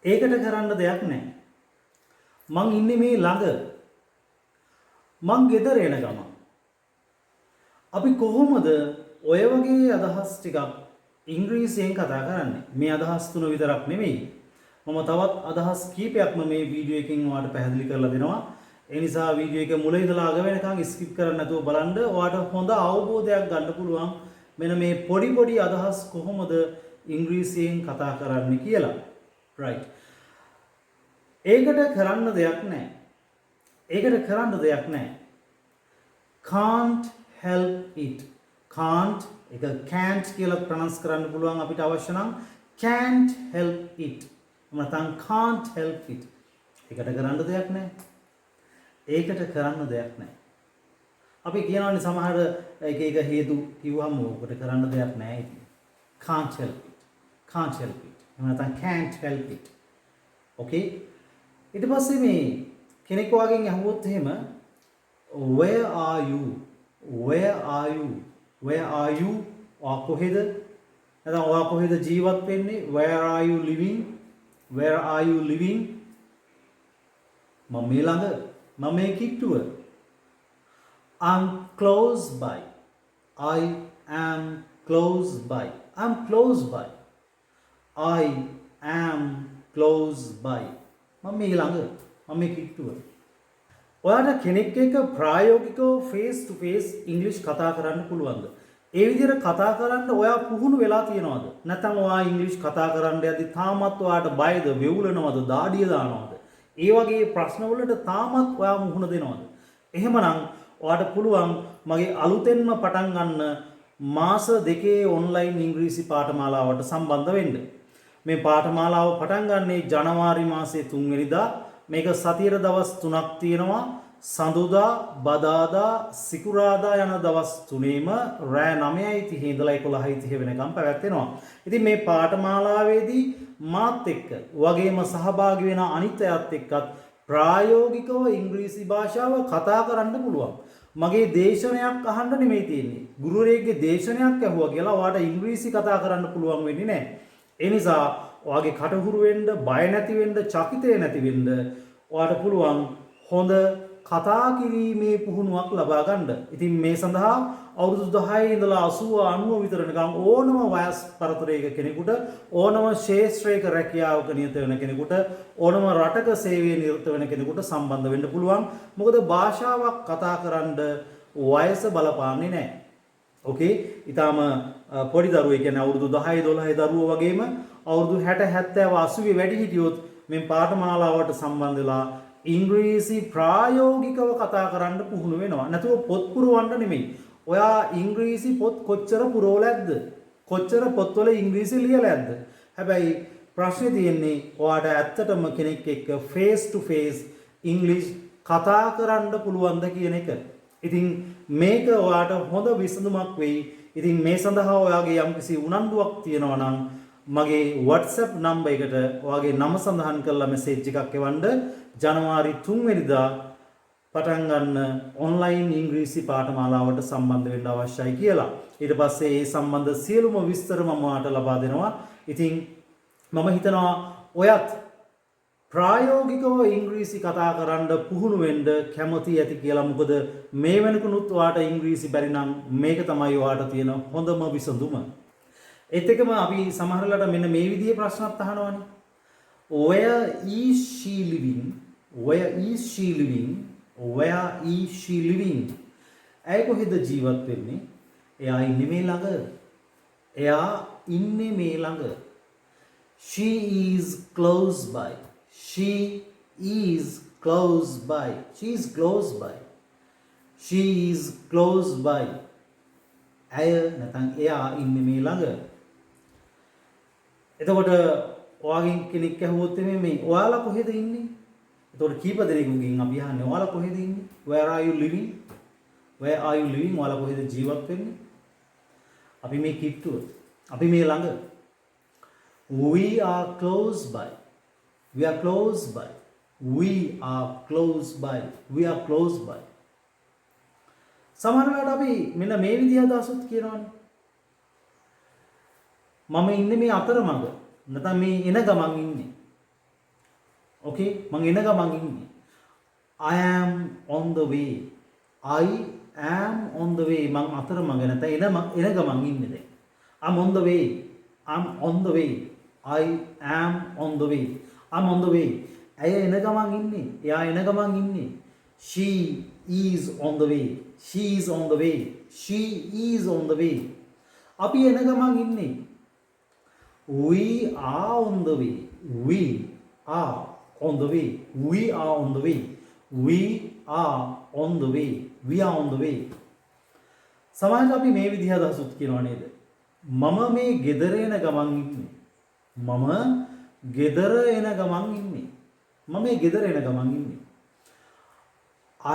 ඒකට කරන්න දෙයක් නැහැ. මං ඉන්නේ මේ ළඟ. මං ගෙදර එන ගමන්. අපි කොහොමද ඔය වගේ අදහස් ටිකක් ඉංග්‍රීසියෙන් කතා කරන්නේ? මේ අදහස් තුන විතරක් නෙමෙයි. මම තවත් අදහස් කීපයක්ම මේ වීඩියෝ එකෙන් ඔයාලට පැහැදිලි කරලා දෙනවා. ඒ නිසා වීඩියෝ එක මුල ඉඳලා අග වෙනකන් ස්කිප් කරන්න නැතුව බලන්න. ඔයාලට හොඳ අවබෝධයක් ගන්න පුළුවන් මෙන්න මේ පොඩි අදහස් කොහොමද ඉංග්‍රීසියෙන් කතා කරන්නේ කියලා. right. ඒකට කරන්න දෙයක් නැහැ. ඒකට කරන්න දෙයක් නැහැ. can't help it. can't එක can't කියලා ප්‍රොනවුන්ස් කරන්න පුළුවන් අපිට අවශ්‍ය නම් can't help it. නැත්නම් can't help it. ඒකට කරන්න දෙයක් නැහැ. ඒකට කරන්න දෙයක් නැහැ. අපි කියනවානේ සමහර එක හේතු කිව්වම ඔකට කරන්න දෙයක් නැහැ. can't help it. can't help it. නැත්නම් can't help it. okay? ඊට පස්සේ මේ කෙනෙක් වගෙන් අහුවොත් එහෙම where are you? where are you? where are you? ඔයා කොහෙද? නැත්නම් ඔයා කොහෙද ජීවත් වෙන්නේ? where are you living? where are you living? මම මේ ළඟ. මම මේ කිට්ටුව. I'm close by. I am close by. I'm close by. I am close by. මම මේ ළඟ. මම මේ කිට්ටුව. ඔයාට කෙනෙක් එක්ක ප්‍රායෝගිකව ෆේස් ටු ෆේස් ඉංග්‍රීසි කතා කරන්න පුළුවන්ද? ඒ විදිහට කතා කරන්න ඔයා පුහුණු වෙලා තියෙනවද? නැත්නම් ඔයා ඉංග්‍රීසි කතා කරන්න යද්දි තාමත් ඔයාට බයද, වෙවුලනවද, දාඩිය දානවද? ඒ වගේ ප්‍රශ්න වලට තාමත් ඔයා මුහුණ දෙනවද? එහෙමනම් ඔයාට පුළුවන් මගේ අලුතෙන්ම පටන් ගන්න මාස 2 ඔන්ලයින් ඉංග්‍රීසි පාඨමාලාවට සම්බන්ධ වෙන්න. මේ පාඨමාලාව පටන් ගන්නේ ජනවාරි මාසයේ 3 වෙනිදා. මේක සතියේ දවස් 3ක් තියෙනවා. සඳුදා, බදාදා, සිකුරාදා යන දවස් 3ෙම රෑ 9:30 ඉඳලා 11:30 වෙනකම් පැවැත්වෙනවා. ඉතින් මේ පාඨමාලාවේදී මාත් එක්ක වගේම සහභාගී වෙන අනිත් අයත් එක්කත් ප්‍රායෝගිකව ඉංග්‍රීසි භාෂාව කතා කරන්න පුළුවන්. මගේ දේශනයක් අහන්න නෙමෙයි තියෙන්නේ. ගුරුවරයෙක්ගේ දේශනයක් ඇහුවා කියලා ඔයාට ඉංග්‍රීසි කතා කරන්න පුළුවන් වෙන්නේ නැහැ. ඒ නිසා ඔයාගේ කටහුරු වෙන්න, බය නැති වෙන්න, චකිතය නැති වෙන්න ඔයාට පුළුවන් හොඳ කතා කිරීමේ පුහුණුවක් ලබා ගන්න. ඉතින් මේ සඳහා අවුරුදු 10 ඉඳලා 80 90 විතර නිකන් ඕනම වයස් පරතරයක කෙනෙකුට, ඕනම ශාස්ත්‍රයක රැකියාවක නියත වෙන කෙනෙකුට, ඕනම රටක සේවයේ නිරත වෙන කෙනෙකුට සම්බන්ධ වෙන්න පුළුවන්. මොකද භාෂාවක් කතා කරන්න වයස බලපාන්නේ නැහැ. ඕකේ? ඊටාම පොඩි දරුවෝ, ඒ කියන්නේ අවුරුදු 10 12 දරුවෝ වගේම අවුරුදු 60 70 80 වැඩි හිටියොත් මේ පාඨමාලාවට සම්බන්ධ වෙලා ඉංග්‍රීසි ප්‍රායෝගිකව කතා කරන්න පුහුණු වෙනවා. නැතුව පොත් පුරවන්න නෙමෙයි. ඔයා ඉංග්‍රීසි පොත් කොච්චර පුරවලද? කොච්චර පොත්වල ඉංග්‍රීසි ලියලාද? හැබැයි ප්‍රශ්නේ තියෙන්නේ ඔයාට ඇත්තටම කෙනෙක් එක්ක ෆේස් ටු ෆේස් ඉංග්‍රීසි කතා කරන්න පුළුවන්ද කියන එක. ඉතින් මේක ඔයාට හොඳ විසඳුමක් වෙයි. ඉතින් මේ සඳහා ඔයාගේ යම්කිසි උනන්දුවක් තියෙනවා නම් මගේ WhatsApp නම්බර් එකට ඔයාගේ නම සඳහන් කරලා මෙසේජ් එකක් එවන්න. ජනවාරි 3 වෙනිදා පටන් ගන්න ඔන්ලයින් ඉංග්‍රීසි පාඨමාලාවට සම්බන්ධ වෙන්න අවශ්‍යයි කියලා. ඊට පස්සේ ඒ සම්බන්ධ සියලුම විස්තර මම ඔයාලට ලබා දෙනවා. ඉතින් මම හිතනවා ඔයත් ප්‍රායෝගිකව ඉංග්‍රීසි කතා කරන්න පුහුණු වෙන්න කැමති ඇති කියලා. මොකද මේ වෙනකුනුත් ඔයාට ඉංග්‍රීසි බැරි නම් මේක තමයි ඔයාට තියෙන හොඳම විසඳුම. ඒත් එකම අපි සමහරවිට මෙන්න මේ විදිහේ ප්‍රශ්නත් අහනවානේ. Where is she living? Where is she living? Where is she living? ඇයි කොහෙද ජීවත් වෙන්නේ? එයා ඉන්නේ මේ ළඟ. එයා ඉන්නේ මේ ළඟ. She is close by. She is close by. She is close by. She is close by. ඇය නැත්නම් එයා ඉන්නේ මේ ළඟ. එතකොට ඔයාගෙන් කෙනෙක් ඇහුවොත් මේ ඔයාලා කොහෙද ඉන්නේ? එතකොට කීප දෙනෙකුගෙන් අපි අහන්නේ ඔයාලා කොහෙද ඉන්නේ? Where are you living? Where are you living? ඔයාලා කොහෙද ජීවත් වෙන්නේ? අපි මේ කිට්ටුව. අපි මේ ළඟ. We are close by. We are close by. We are close by. We are close by. සමහර වෙලාවට අපි මෙන්න මේ විදිහ අදහසත් කියනවානේ. මම ඉන්නේ මේ අතරමඟ. නැත්නම් මේ එන ගමන් ඉන්නේ. okay මං එන ගමන් ඉන්නේ. I am on the way. I am on the way. මං අතරමඟ නැත්නම් එන ගමන් ඉන්නේ දැන්. I'm on the way. I'm on the way. I am on the way. I'm on the way. ඇය එන ගමන් ඉන්නේ. එයා එන ගමන් ඉන්නේ. She is on the way. She is on the way. She is on the way. අපි එන ගමන් ඉන්නේ. We are on the way. We are on the way. We are on the way. We are on the way. We are on the way. සමහරවිට අපි මේ විදිහ අදහසුත් කියනවා නේද? මම මේ ගෙදර එන ගමන් ඉන්නේ. මම ගෙදර එන ගමන් ඉන්නේ. මම මේ ගෙදර එන ගමන් ඉන්නේ.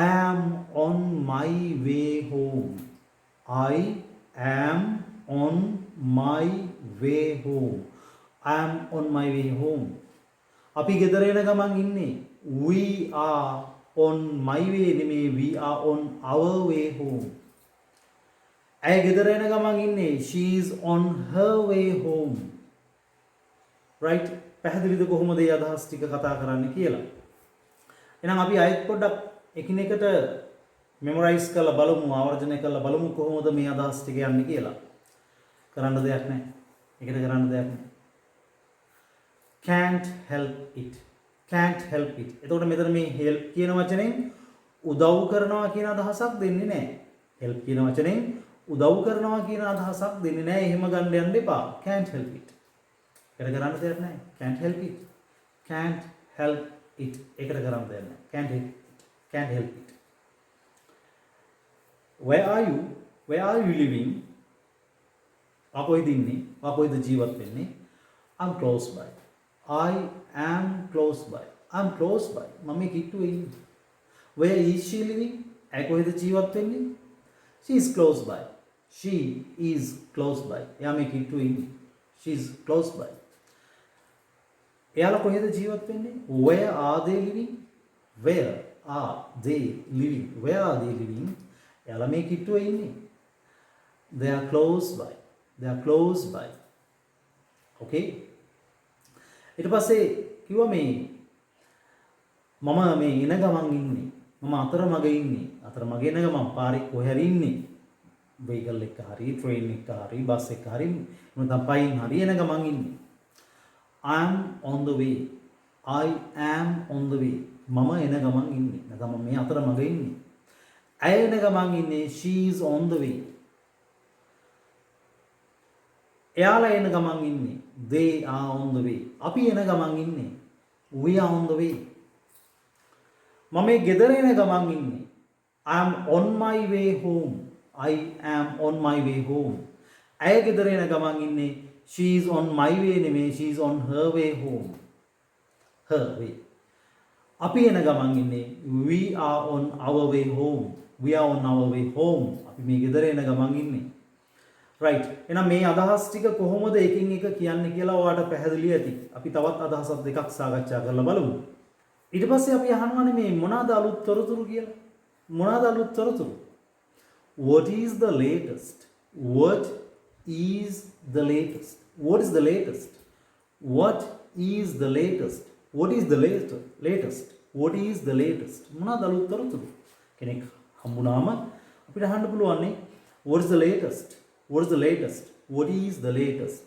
I am on my way home. I am on my way home. I am on my way home. අපි ගෙදර එන ගමන් ඉන්නේ. We are on my way නෙමේ, we are on our way home. ඇය ගෙදර එන ගමන් ඉන්නේ. She is on her way home. right? පැහැදිලිද කොහොමද මේ අදහස් ටික කතා කරන්න කියලා? එහෙනම් අපි ආයෙත් පොඩ්ඩක් එකිනෙකට මෙමොරයිස් කරලා බලමු, ආවර්ජනය කරලා බලමු කොහොමද මේ අදහස් ටික යන්නේ කියලා. කරන්න දෙයක් නැහැ. ඒකට කරන්න දෙයක් නැහැ. can't help it. can't help it. එතකොට මෙතන මේ help කියන වචනෙන් උදව් කරනවා කියන අදහසක් දෙන්නේ නැහැ. help කියන වචනෙන් උදව් කරනවා කියන අදහසක් දෙන්නේ නැහැ. එහෙම ගන්න යන්න එපා. can't help it. ඒකට කරන්න දෙයක් නැහැ. can't help it. can't help it. ඒකට කරන්න දෙයක් නැහැ. can't help it. can't help it. where are you? where are you living? කොහෙද ඉන්නේ? කොහෙද ජීවත් වෙන්නේ? I'm close by. I am close by. I'm close by. මම කිට්ටුවේ ඉන්නේ. Where is she living? ඇයි කොහෙද ජීවත් වෙන්නේ? She is close by. She is close by. එයා මේ කිට්ටුවේ ඉන්නේ. She is close by. එයාලා කොහෙද ජීවත් වෙන්නේ? Where are they living? Where are they living? Where are they living? එයාලා මේ කිට්ටුවේ ඉන්නේ. They are close by. They are close by. Okay? ඊට පස්සේ කිව්වා මේ මම මේ එන ගමන් ඉන්නේ. මම අතරමඟ ඉන්නේ. අතරමඟ එන ගමන් පාරේ කොහේ හරි ඉන්නේ. vehicle එක හරි, train එක හරි, bus එක හරි, නැත්නම් පයින් හරි එන ගමන් ඉන්නේ. I am on the way. I am on the way. මම එන ගමන් ඉන්නේ. නැත්නම් මම මේ අතරමඟ ඉන්නේ. ඇය එන ගමන් ඉන්නේ. She is on the way. එයාලා එන ගමන් ඉන්නේ. They are on the way. අපි එන ගමන් ඉන්නේ. We are on the way. මම මේ ගෙදර එන ගමන් ඉන්නේ. I am on my way home. I am on my way home. ඇය ගෙදර එන ගමන් ඉන්නේ. She is on my way නෙමෙයි, she is on her way home. Her way. අපි එන ගමන් ඉන්නේ. We are on our way home. We are on our way home. අපි මේ ගෙදර එන ගමන් ඉන්නේ. right. එහෙනම් මේ අදහස් ටික කොහොමද එකින් එක කියන්නේ කියලා ඔයාලට පැහැදිලි ඇති. අපි තවත් අදහස් දෙකක් සාකච්ඡා කරලා බලමු. ඊට පස්සේ අපි අහනවානේ මේ මොනවාද අලුත් තොරතුරු කියලා. මොනවාද අලුත් තොරතුරු? What is the latest? What is the latest? What is the latest? What is the latest? What is the latest? What is the latest? මොනවාද අලුත් තොරතුරු? කෙනෙක් හම්බුනාම අපිට අහන්න පුළුවන් නේ what is the latest? What is the latest? What is the latest?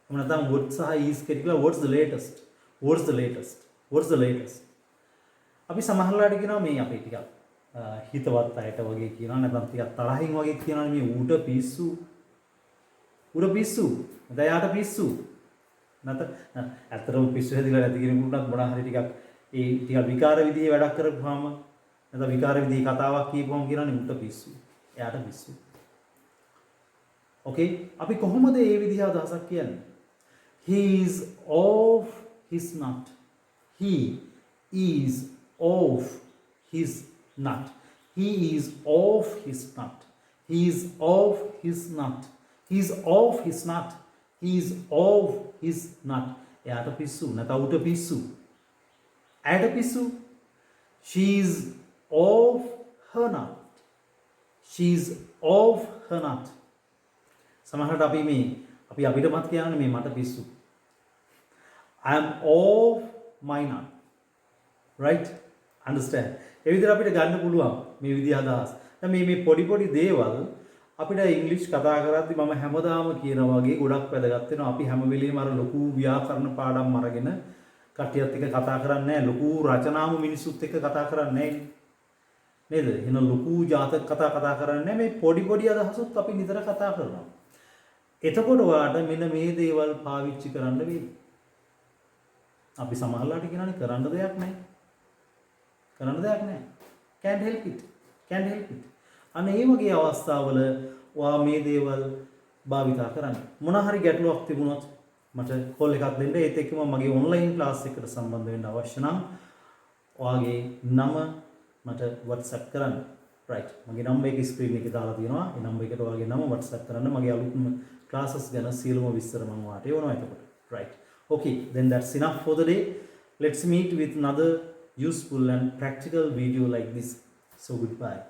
हम නැත්නම් what සහ is කියලා what's the latest? What's the latest? What's the latest? අපි සමහරලාට කියනවා මේ අපේ ටිකක් හිතවත් අයට වගේ කියනවා නැත්නම් ටිකක් තරහින් වගේ කියනවා මේ ඌට පිස්සු. ඌට පිස්සු. දයාට පිස්සු. නැත්නම් ඇත්තටම පිස්සු හැදිලා නැති කෙනෙකුට මොනවා හරි ටිකක් ඒ ටිකක් විකාර විදිහේ වැඩක් කරපුවාම නැත්නම් විකාර විදිහේ කතාවක් කියපුවම කියනවානේ ඌට පිස්සු. එයාට පිස්සු. okay අපි කොහොමද මේ විදිහ අදහසක් කියන්නේ? He is off his nut. He is off his nut. He is off his nut. He is off his nut. He is off his nut. He is off his nut. එයාට පිස්සු නැත්නම් උට පිස්සු. ඇයට පිස්සු. She is off her nut. She is off her nut. සමහරවිට අපි අපිටමත් කියන්නේ මේ මට පිස්සු. I am off my nut. right? Understand? ඒ විදිහට අපිට ගන්න පුළුවන් මේ විදිහ අදහස්. දැන් මේ පොඩි දේවල් අපිට ඉංග්‍රීසි කතා කරද්දි මම හැමදාම කියනවා වගේ ගොඩක් වැදගත් වෙනවා. අපි හැම වෙලෙම අර ලොකු ව්‍යාකරණ පාඩම් අරගෙන කට්ටියත් එක්ක කතා කරන්නේ නැහැ. ලොකු රචනාමු මිනිස්සුත් එක්ක කතා කරන්නේ නැහැ නේද? එහෙනම් ලොකු ජාතක කතා කරන්නේ නැහැ. මේ පොඩි අදහසුත් අපි නිතර කතා කරනවා. එතකොට ඔයාට මෙන්න මේ දේවල් පාවිච්චි කරන්න වෙයි. අපි සමහරලාට කියනවානේ කරන්න දෙයක් නැහැ. කරන්න දෙයක් නැහැ. Can't help it. Can't help it. අනේ මේ වගේ අවස්ථාවල ඔයා මේ දේවල් භාවිතා කරන්න. මොන හරි ගැටලුවක් තිබුණොත් මට කෝල් එකක් දෙන්න. ඒත් එක්කම මගේ ඔන්ලයින් ක්ලාස් එකකට සම්බන්ධ වෙන්න අවශ්‍ය නම් ඔයාගේ නම මට WhatsApp කරන්න. right. මගේ නම්බර් එක ස්ක්‍රීන් එකේ දාලා තියෙනවා. ඒ නම්බර් එකට ඔයාගේ නම WhatsApp කරන්න. මගේ අලුත්ම classes ගැන සියලුම විස්තර මම ඔයාට එවනවා එතකොට. right. okay, then that's enough for the day. Let's meet with another useful and practical video like this. So goodbye.